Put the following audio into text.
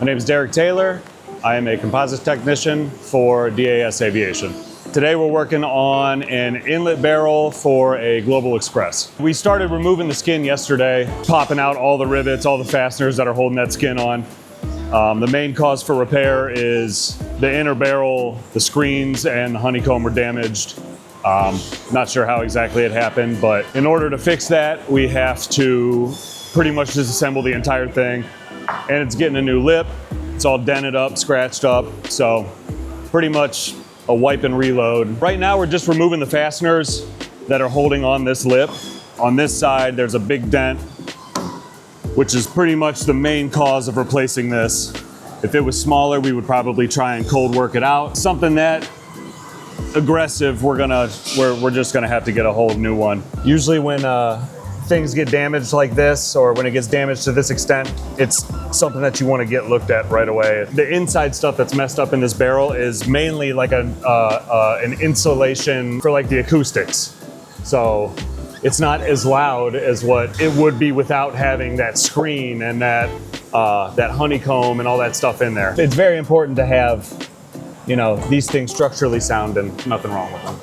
My name is Derek Taylor. I am a composite technician for DAS Aviation. Today we're working on an inlet barrel for a Global Express. We started removing the skin yesterday, popping out all the rivets, all the fasteners that are holding that skin on. The main cause for repair is the inner barrel, the screens and the honeycomb were damaged. Not sure how exactly it happened, but in order to fix that, we have to pretty much disassemble the entire thing. And it's getting a new lip. It's all dented up, scratched up. So pretty much a wipe and reload. Right now, we're just removing the fasteners that are holding on this lip. On this side, there's a big dent, which is pretty much the main cause of replacing this. If it was smaller, we would probably try and cold work it out. Something that aggressive, we're just gonna have to get a whole new one. Usually when things get damaged like this, or when it gets damaged to this extent, it's something that you want to get looked at right away. The inside stuff that's messed up in this barrel is mainly like an insulation for like the acoustics. So it's not as loud as what it would be without having that screen and that honeycomb and all that stuff in there. It's very important to have, you know, these things structurally sound and nothing wrong with them.